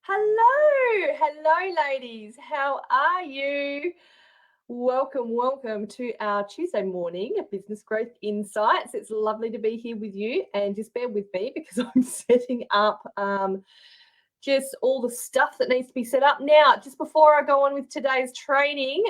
Hello, ladies. How are you? Welcome to our Tuesday morning Business Growth Insights. It's lovely to be here with you, and just bear with me because I'm setting up just all the stuff that needs to be set up. Now, just before I go on with today's training,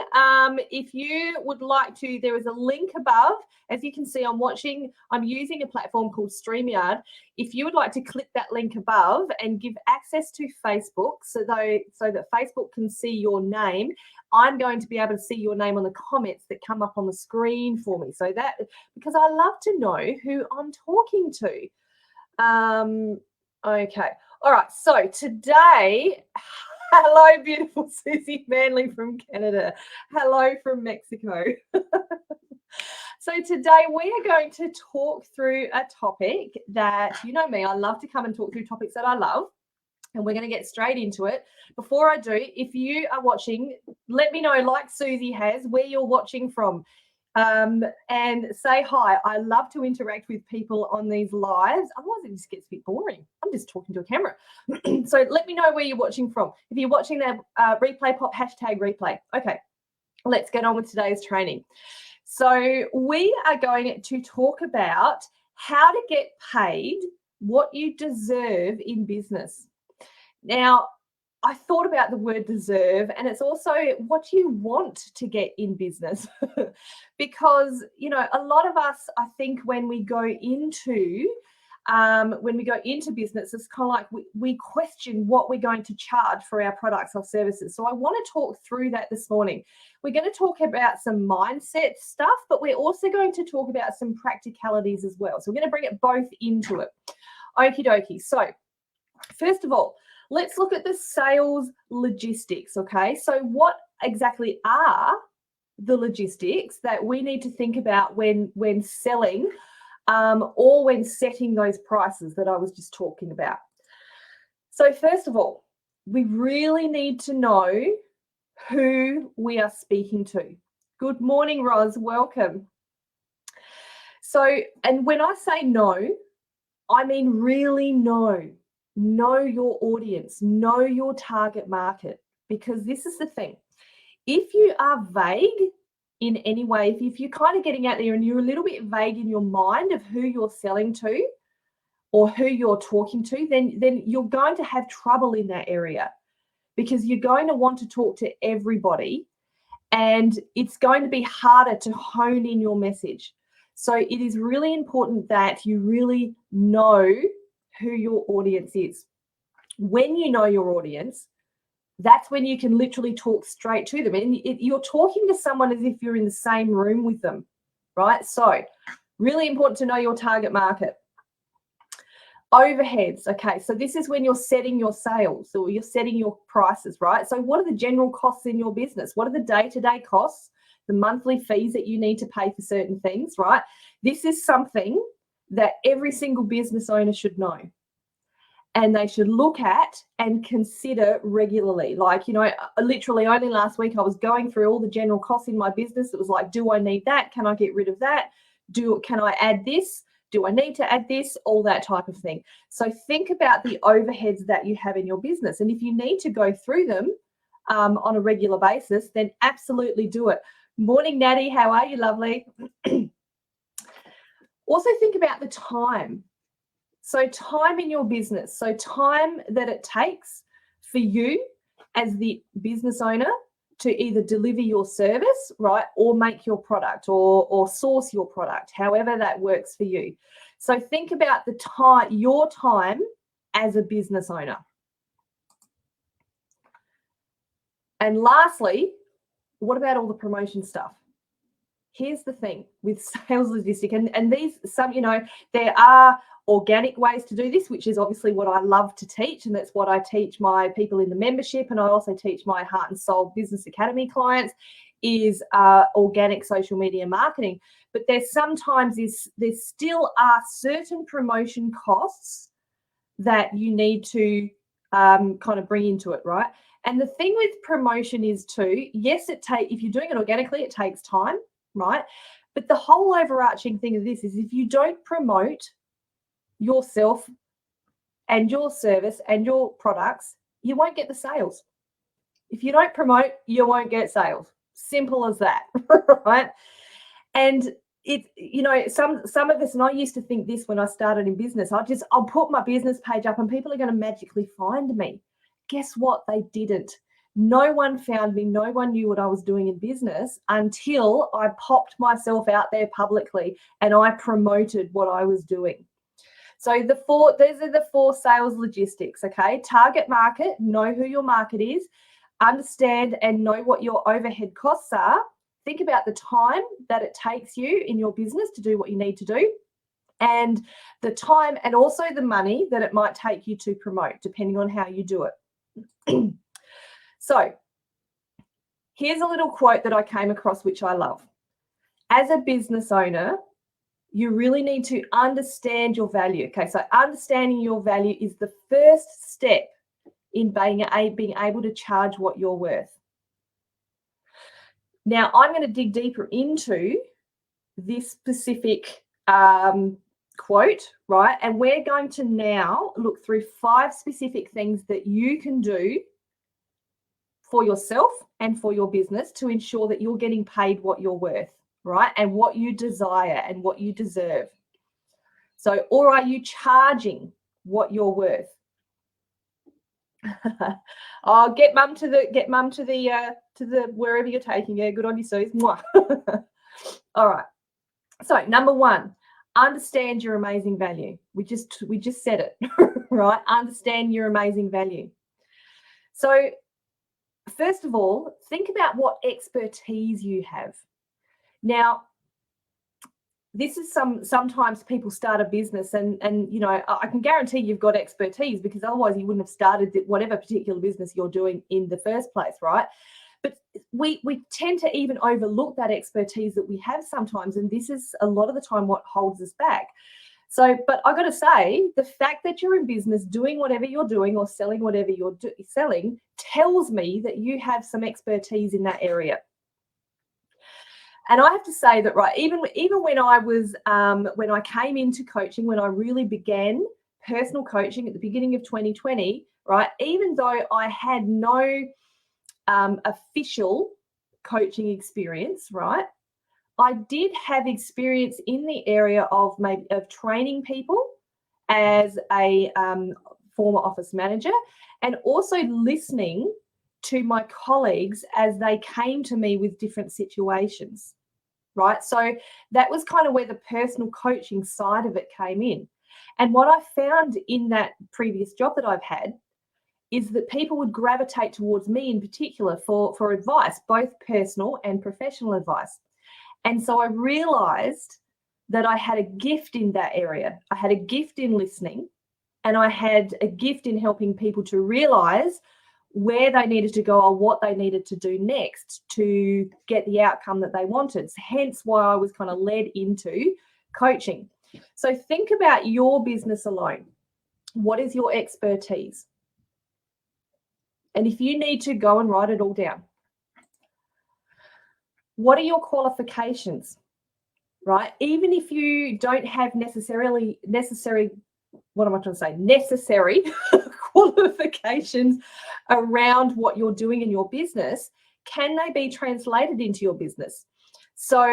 if you would like to, there is a link above. As you can see, I'm using a platform called StreamYard. If you would like to click that link above and give access to Facebook so that Facebook can see your name, I'm going to be able to see your name on the comments that come up on the screen for me. So that, because I love to know who I'm talking to. Okay. All right. So today, hello, beautiful Susie Manley from Canada. Hello from Mexico. So today we are going to talk through a topic that, you know me, I love to come and talk through topics that I love. And we're going to get straight into it. Before I do, if you are watching, let me know, like Susie has, where you're watching from. And say hi. I love to interact with people on these lives. Otherwise, it just gets a bit boring. I'm just talking to a camera. So let me know where you're watching from. If you're watching that replay, pop hashtag replay. Okay, let's get on with today's training. So we are going to talk about how to get paid what you deserve in business. Now, I thought about the word deserve, and it's also what you want to get in business. Because, you know, a lot of us, I think when we go into business, it's kind of like we question what we're going to charge for our products or services. So I want to talk through that this morning. We're going to talk about some mindset stuff, but we're also going to talk about some practicalities as well. So we're going to bring it both into it. Okie dokie. So first of all, let's look at the sales logistics, okay? So what exactly are the logistics that we need to think about when selling or when setting those prices that I was just talking about? So first of all, we really need to know who we are speaking to. Good morning, Roz, welcome. So, and when I say know, I mean really know. Know your audience, know your target market, because this is the thing. If you are vague in any way, if you're kind of getting out there and you're a little bit vague in your mind of who you're selling to or who you're talking to, then you're going to have trouble in that area, because you're going to want to talk to everybody and it's going to be harder to hone in your message. So it is really important that you really know who your audience is. When you know your audience, that's when you can literally talk straight to them. And you're talking to someone as if you're in the same room with them, right? So really important to know your target market. Overheads, okay, so this is when you're setting your sales or you're setting your prices, right? So what are the general costs in your business? What are the day-to-day costs, the monthly fees that you need to pay for certain things, right? This is something that every single business owner should know. And they should look at and consider regularly. Like, you know, literally only last week I was going through all the general costs in my business. It was like, do I need that? Can I get rid of that? Can I add this? Do I need to add this? All that type of thing. So think about the overheads that you have in your business. And if you need to go through them on a regular basis, then absolutely do it. Morning, Natty. How are you, lovely? Also think about the time. So time in your business, so time that it takes for you as the business owner to either deliver your service, right, or make your product or source your product, however that works for you. So think about the time, your time as a business owner. And lastly, what about all the promotion stuff? Here's the thing with sales logistics, and these, some, you know, there are organic ways to do this, which is obviously what I love to teach, and that's what I teach my people in the membership, and I also teach my Heart and Soul Business Academy clients, is organic social media marketing. But there still are certain promotion costs that you need to kind of bring into it, right? And the thing with promotion is too, yes, if you're doing it organically, it takes time, right? But the whole overarching thing of this is if you don't promote yourself and your service and your products, you won't get the sales. If you don't promote, you won't get sales. Simple as that, right? And some of us, and I used to think this when I started in business, I'll put my business page up and people are going to magically find me. Guess what? They didn't. No one found me. No one knew what I was doing in business until I popped myself out there publicly and I promoted what I was doing. So those are the 4 sales logistics, okay? Target market, know who your market is, understand and know what your overhead costs are. Think about the time that it takes you in your business to do what you need to do, and the time and also the money that it might take you to promote, depending on how you do it. So here's a little quote that I came across, which I love. As a business owner, you really need to understand your value. Okay, so understanding your value is the first step in being able to charge what you're worth. Now, I'm going to dig deeper into this specific quote, right? And we're going to now look through 5 specific things that you can do for yourself and for your business to ensure that you're getting paid what you're worth, right? And what you desire and what you deserve. So, or are you charging what you're worth? Oh, get mum to the wherever you're taking her. Good on you, Suze. All right. So number 1, understand your amazing value. We just said it, right? Understand your amazing value. So first of all, think about what expertise you have. Now, this is sometimes people start a business and I can guarantee you've got expertise, because otherwise you wouldn't have started whatever particular business you're doing in the first place, right? But we tend to even overlook that expertise that we have sometimes, and this is a lot of the time what holds us back. So, but I got to say, the fact that you're in business doing whatever you're doing or selling whatever you're selling tells me that you have some expertise in that area. And I have to say that, right, even when I was, when I came into coaching, when I really began personal coaching at the beginning of 2020, right, even though I had no official coaching experience, right, I did have experience in the area of training people as a former office manager, and also listening to my colleagues as they came to me with different situations, right? So that was kind of where the personal coaching side of it came in. And what I found in that previous job that I've had is that people would gravitate towards me in particular for advice, both personal and professional advice. And so I realized that I had a gift in that area. I had a gift in listening, and I had a gift in helping people to realize where they needed to go or what they needed to do next to get the outcome that they wanted. Hence why I was kind of led into coaching. So think about your business alone. What is your expertise? And if you need to, go and write it all down. What are your qualifications, right? Even if you don't have necessary qualifications around what you're doing in your business, can they be translated into your business? So,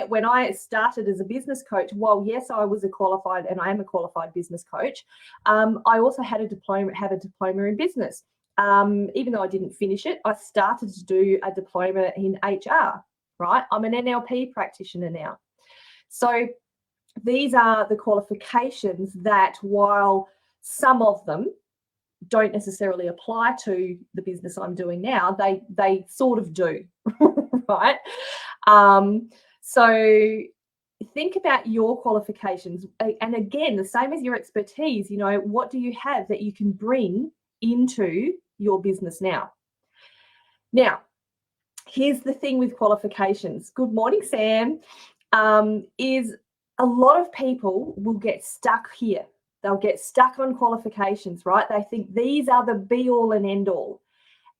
when I started as a business coach, while yes, I was a qualified, and I am a qualified business coach, I also had a diploma in business. Even though I didn't finish it, I started to do a diploma in HR, right? I'm an NLP practitioner now. So these are the qualifications that, while some of them don't necessarily apply to the business I'm doing now, they sort of do, right? So think about your qualifications. And again, the same as your expertise, what do you have that you can bring into your business now? Now, here's the thing with qualifications. Good morning, Sam. Is a lot of people will get stuck here. They'll get stuck on qualifications, right? They think these are the be all and end all,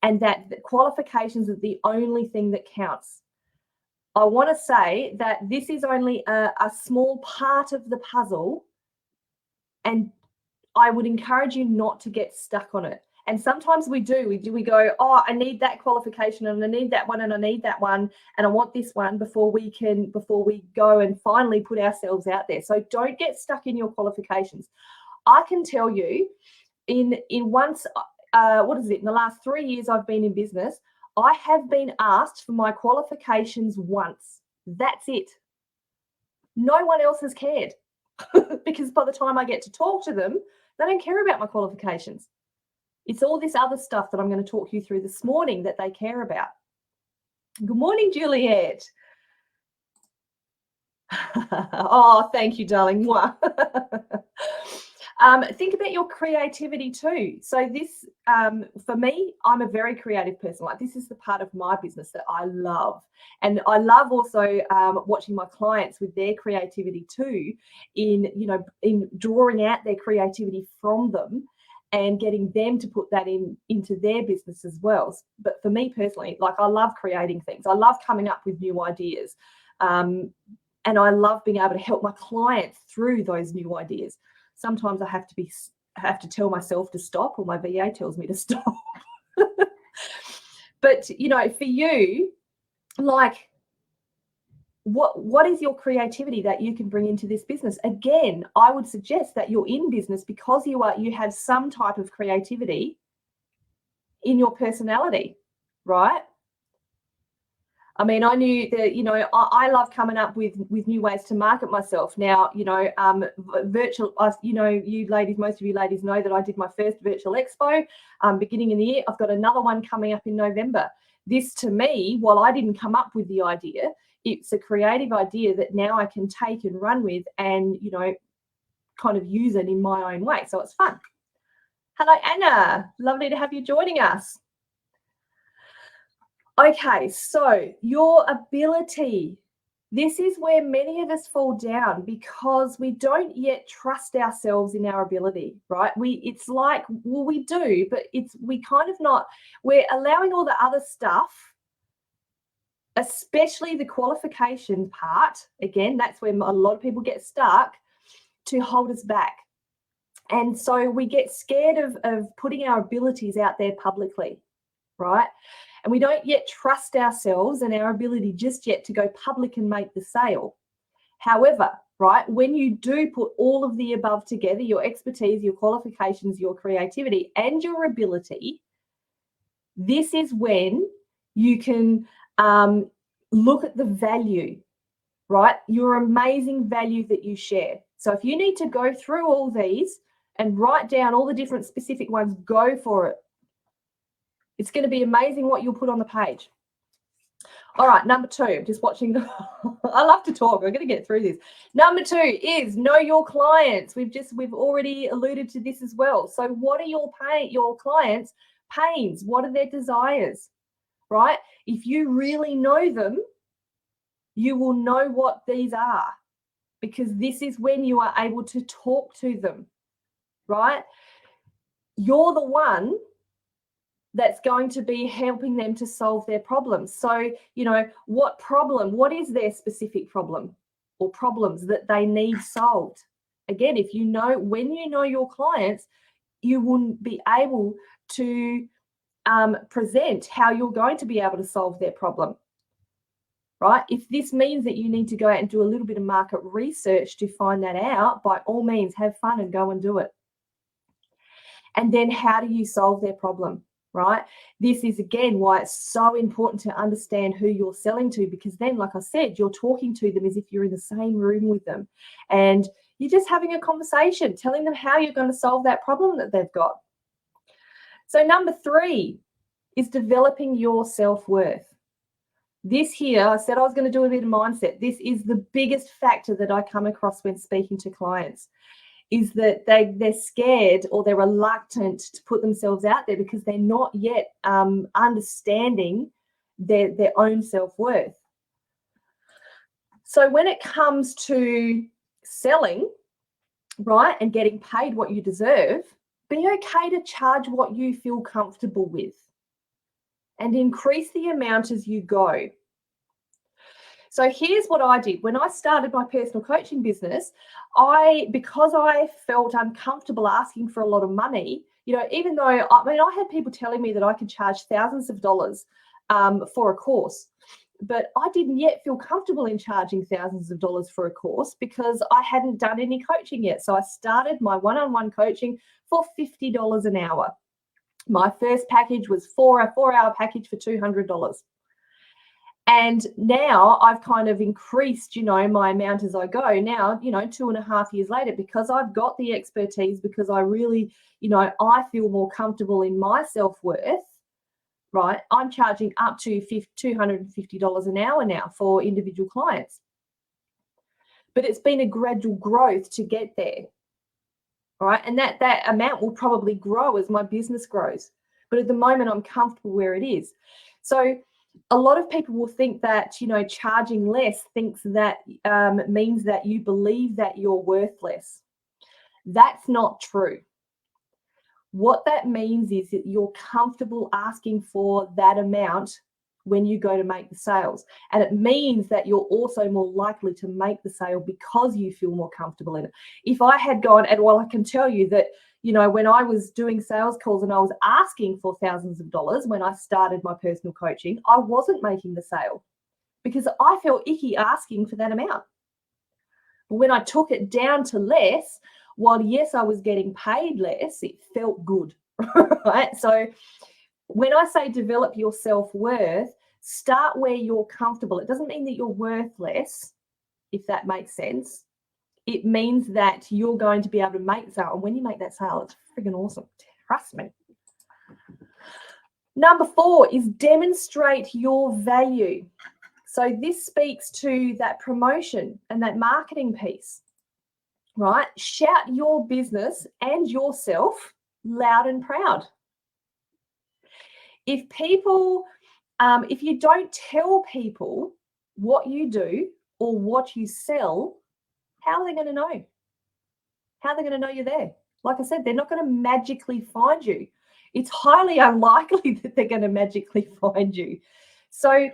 and that the qualifications are the only thing that counts. I want to say that this is only a small part of the puzzle, and I would encourage you not to get stuck on it. And sometimes we go, oh, I need that qualification and I need that one and I need that one and I want this one before we go and finally put ourselves out there. So don't get stuck in your qualifications. I can tell you in the last 3 years I've been in business, I have been asked for my qualifications once. That's it. No one else has cared because by the time I get to talk to them, they don't care about my qualifications. It's all this other stuff that I'm going to talk you through this morning that they care about. Good morning, Juliet. Oh, thank you, darling. Think about your creativity too. So this, for me, I'm a very creative person. Like, this is the part of my business that I love. And I love also watching my clients with their creativity too, in drawing out their creativity from them and getting them to put that into their business as well. But for me personally, like, I love creating things. I love coming up with new ideas. And I love being able to help my clients through those new ideas. Sometimes I have to tell myself to stop, or my VA tells me to stop. But, for you, like, what is your creativity that you can bring into this business? Again, I would suggest that you're in business because you have some type of creativity in your personality, right? I mean, I knew that, I love coming up with new ways to market myself. Now, virtual, you ladies, most of you ladies know that I did my first virtual expo beginning in the year. I've got another one coming up in November. This, to me, while I didn't come up with the idea, it's a creative idea that now I can take and run with and, kind of use it in my own way. So it's fun. Hello, Anna. Lovely to have you joining us. Okay, so your ability. This is where many of us fall down because we don't yet trust ourselves in our ability, right? It's like, well, we do, but we're allowing all the other stuff, especially the qualification part. Again, that's where a lot of people get stuck, to hold us back. And so we get scared of putting our abilities out there publicly, right? And we don't yet trust ourselves and our ability just yet to go public and make the sale. However, right, when you do put all of the above together, your expertise, your qualifications, your creativity, and your ability, this is when you can look at the value, right? Your amazing value that you share. So if you need to go through all these and write down all the different specific ones, go for it. It's going to be amazing what you'll put on the page. All right, number 2, just watching. I love to talk. I'm going to get through this. Number 2 is know your clients. We've already alluded to this as well. So what are your clients' pains? What are their desires, right? If you really know them, you will know what these are, because this is when you are able to talk to them, right? You're the one that's going to be helping them to solve their problems. So, what is their specific problem or problems that they need solved? Again, when you know your clients, you will be able to present how you're going to be able to solve their problem, right? If this means that you need to go out and do a little bit of market research to find that out, by all means, have fun and go and do it. And then how do you solve their problem? Right? This is, again, why it's so important to understand who you're selling to, because then, like I said, you're talking to them as if you're in the same room with them and you're just having a conversation, telling them how you're going to solve that problem that they've got. So number 3 is developing your self-worth. This here, I said I was going to do a bit of mindset. This is the biggest factor that I come across when speaking to clients, is that they're scared or they're reluctant to put themselves out there because they're not yet understanding their own self-worth. So when it comes to selling, right, and getting paid what you deserve, be okay to charge what you feel comfortable with and increase the amount as you go. So here's what I did. When I started my personal coaching business, because I felt uncomfortable asking for a lot of money, even though, I had people telling me that I could charge thousands of dollars for a course, but I didn't yet feel comfortable in charging thousands of dollars for a course because I hadn't done any coaching yet. So I started my one-on-one coaching for $50 an hour. My first package was a 4-hour package for $200. And now I've kind of increased, my amount as I go. Now, 2.5 years later, because I've got the expertise, because I really, I feel more comfortable in my self-worth, right? I'm charging up to $250 an hour now for individual clients. But it's been a gradual growth to get there, right? And that amount will probably grow as my business grows. But at the moment, I'm comfortable where it is. So a lot of people will think that, charging less means that you believe that you're worthless. That's not true. What that means is that you're comfortable asking for that amount when you go to make the sales. And it means that you're also more likely to make the sale because you feel more comfortable in it. If I had gone, and I can tell you that, when I was doing sales calls and I was asking for thousands of dollars when I started my personal coaching, I wasn't making the sale because I felt icky asking for that amount. But when I took it down to less, while yes, I was getting paid less, it felt good, right? So when I say develop your self-worth, start where you're comfortable. It doesn't mean that you're worthless, if that makes sense. It means that you're going to be able to make the sale. And when you make that sale, it's friggin' awesome. Trust me. Number 4 is demonstrate your value. So this speaks to that promotion and that marketing piece, right? Shout your business and yourself loud and proud. If you don't tell people what you do or what you sell, how are they going to know? How are they going to know you're there? Like I said, they're not going to magically find you. It's highly unlikely that they're going to magically find you. So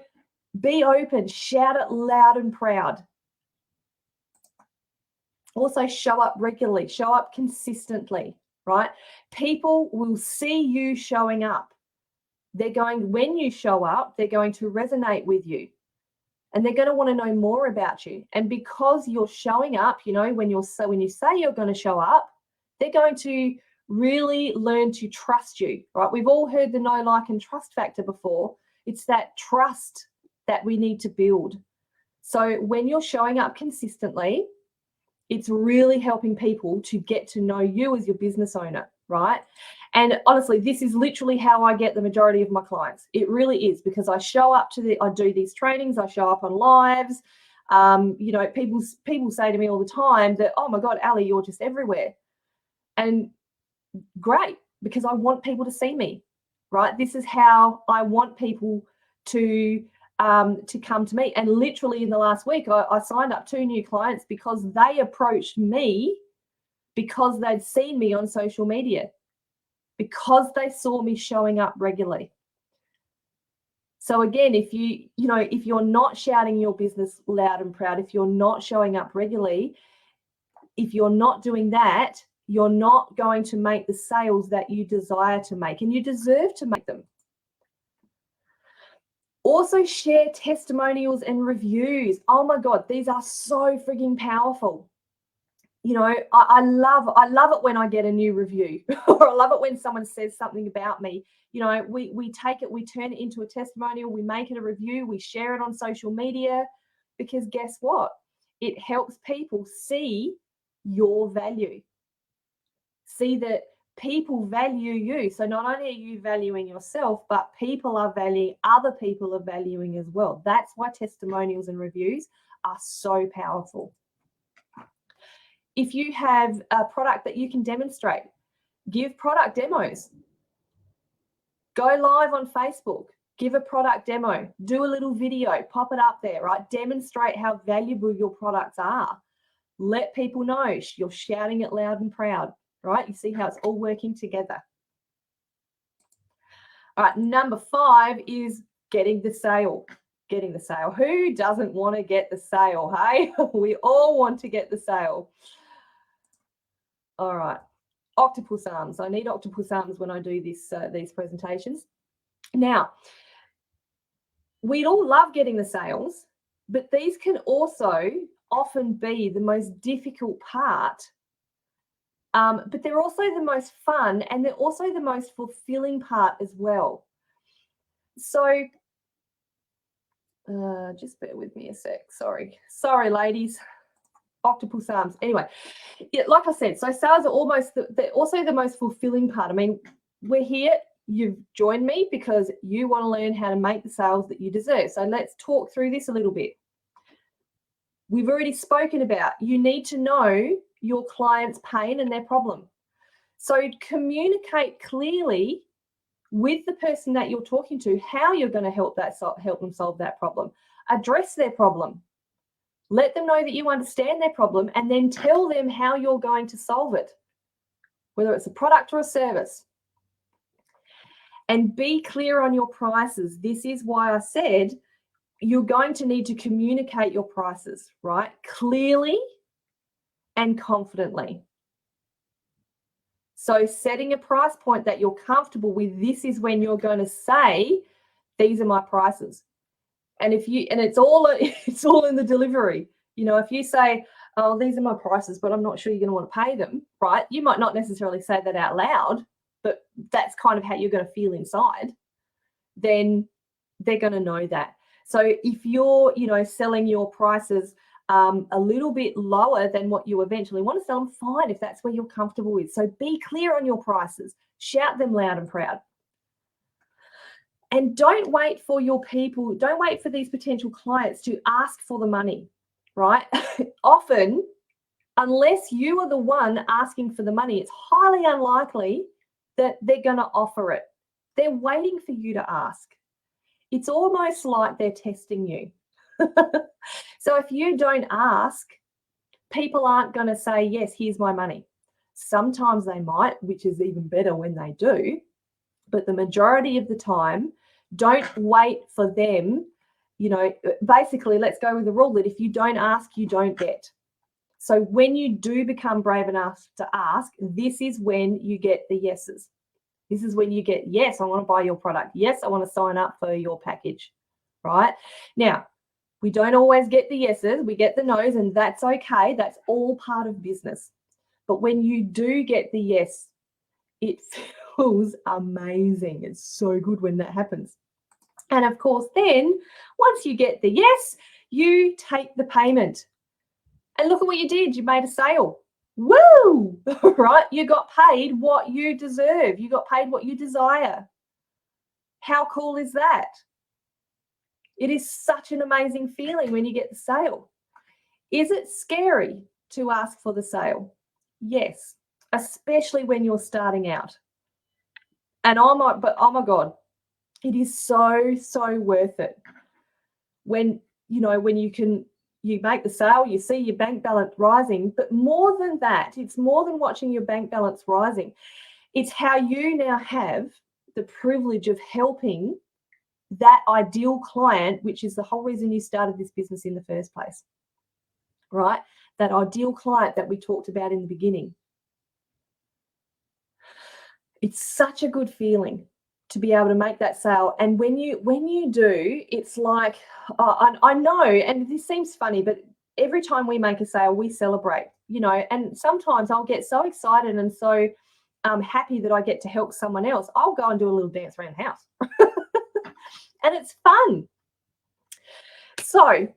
be open, shout it loud and proud. Also show up regularly, show up consistently, right? People will see you showing up. When you show up, they're going to resonate with you. And they're going to want to know more about you. And because you're showing up, when you say you're going to show up, they're going to really learn to trust you, right? We've all heard the know, like, and trust factor before. It's that trust that we need to build. So when you're showing up consistently, it's really helping people to get to know you as your business owner, right? And honestly, this is literally how I get the majority of my clients. It really is, because I show up I do these trainings, I show up on lives. People say to me all the time that, oh my God, Ali, you're just everywhere. And great, because I want people to see me, right? This is how I want people to come to me. And literally in the last week, I signed up 2 new clients because they approached me because they'd seen me on social media, because they saw me showing up regularly. So again, if you're not shouting your business loud and proud, if you're not showing up regularly, if you're not doing that, you're not going to make the sales that you desire to make, and you deserve to make them. Also share testimonials and reviews. Oh my God, these are so frigging powerful. I love it when I get a new review, or I love it when someone says something about me. We take it, we turn it into a testimonial, we make it a review, we share it on social media, because guess what? It helps people see your value. See that people value you. So not only are you valuing yourself, but other people are valuing as well. That's why testimonials and reviews are so powerful. If you have a product that you can demonstrate, give product demos. Go live on Facebook, give a product demo, do a little video, pop it up there, right? Demonstrate how valuable your products are. Let people know you're shouting it loud and proud, right? You see how it's all working together. All right, number 5 is getting the sale. Getting the sale. Who doesn't want to get the sale, hey? We all want to get the sale. All right. octopus arms. I need octopus arms when I do this these presentations. Now, we'd all love getting the sales, but these can also often be the most difficult part. But they're also the most fun, and they're also the most fulfilling part as well. So just bear with me a sec. Sorry, ladies. Octopus arms. Anyway, yeah, like I said, so sales are they're also the most fulfilling part. I mean, we're here. You've joined me because you want to learn how to make the sales that you deserve. So let's talk through this a little bit. We've already spoken about you need to know your client's pain and their problem. So communicate clearly with the person that you're talking to how you're going to help them solve that problem. Address their problem. Let them know that you understand their problem, and then tell them how you're going to solve it, whether it's a product or a service. And be clear on your prices. This is why I said you're going to need to communicate your prices, right? Clearly and confidently. So setting a price point that you're comfortable with, this is when you're going to say, these are my prices. And it's all in the delivery. You know, if you say, oh, these are my prices, but I'm not sure you're going to want to pay them, right? You might not necessarily say that out loud, but that's kind of how you're going to feel inside. Then they're going to know that. So if you're, selling your prices a little bit lower than what you eventually want to sell them, fine, if that's where you're comfortable with. So be clear on your prices. Shout them loud and proud. And don't wait for these potential clients to ask for the money, right? Often, unless you are the one asking for the money, it's highly unlikely that they're going to offer it. They're waiting for you to ask. It's almost like they're testing you. So if you don't ask, people aren't going to say, yes, here's my money. Sometimes they might, which is even better when they do. But the majority of the time, don't wait for them. Basically, let's go with the rule that if you don't ask, you don't get. So when you do become brave enough to ask, this is when you get the yeses. This is when you get, yes, I want to buy your product. Yes, I want to sign up for your package, right? Now, we don't always get the yeses. We get the no's, and that's okay. That's all part of business. But when you do get the yes, it feels amazing. It's so good when that happens. And of course, then once you get the yes, you take the payment. And look at what you did. You made a sale. Woo! Right? You got paid what you deserve. You got paid what you desire. How cool is that? It is such an amazing feeling when you get the sale. Is it scary to ask for the sale? Yes, especially when you're starting out. And oh my God, it is so, so worth it. When you make the sale, you see your bank balance rising, but more than that, it's more than watching your bank balance rising. It's how you now have the privilege of helping that ideal client, which is the whole reason you started this business in the first place, right? That ideal client that we talked about in the beginning. It's such a good feeling to be able to make that sale. And when you do, it's like, I know, and this seems funny, but every time we make a sale, we celebrate, and sometimes I'll get so excited and so happy that I get to help someone else. I'll go and do a little dance around the house. And it's fun. So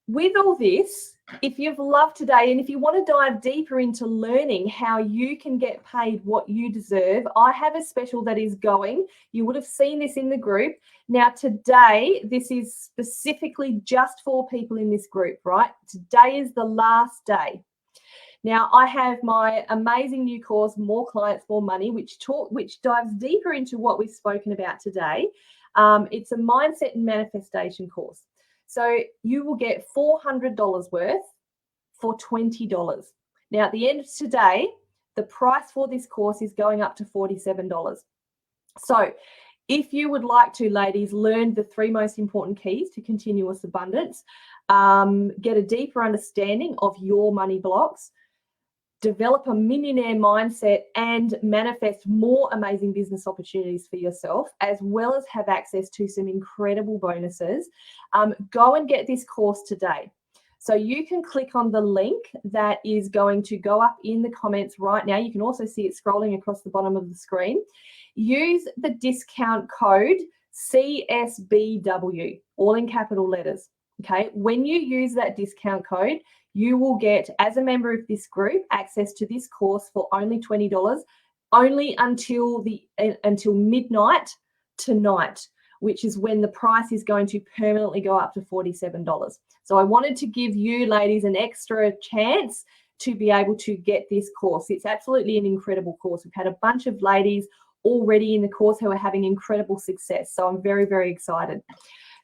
with all this, if you've loved today and if you want to dive deeper into learning how you can get paid what you deserve, I have a special that is going. You would have seen this in the group. Now today, this is specifically just for people in this group, right? Today is the last day. Now I have my amazing new course, More Clients, More Money, which dives deeper into what we've spoken about today. It's a mindset and manifestation course. So you will get $400 worth for $20. Now, at the end of today, the price for this course is going up to $47. So if you would like to, ladies, learn the 3 most important keys to continuous abundance, get a deeper understanding of your money blocks, develop a millionaire mindset, and manifest more amazing business opportunities for yourself, as well as have access to some incredible bonuses, go and get this course today. So you can click on the link that is going to go up in the comments right now. You can also see it scrolling across the bottom of the screen. Use the discount code CSBW, all in capital letters. Okay, when you use that discount code, you will get, as a member of this group, access to this course for only $20, only until midnight tonight, which is when the price is going to permanently go up to $47. So I wanted to give you ladies an extra chance to be able to get this course. It's absolutely an incredible course. We've had a bunch of ladies already in the course who are having incredible success. So I'm very, very excited.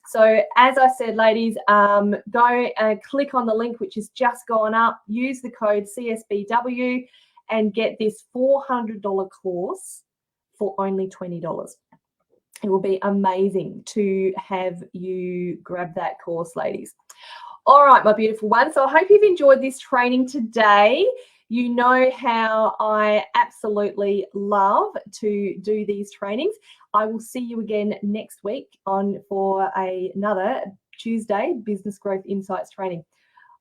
So as I said, ladies, go and click on the link, which has just gone up. Use the code CSBW and get this $400 course for only $20. It will be amazing to have you grab that course, ladies. All right, my beautiful ones. So I hope you've enjoyed this training today. You know how I absolutely love to do these trainings. I will see you again next week for another Tuesday Business Growth Insights training.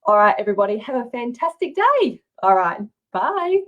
All right, everybody, have a fantastic day. All right, bye.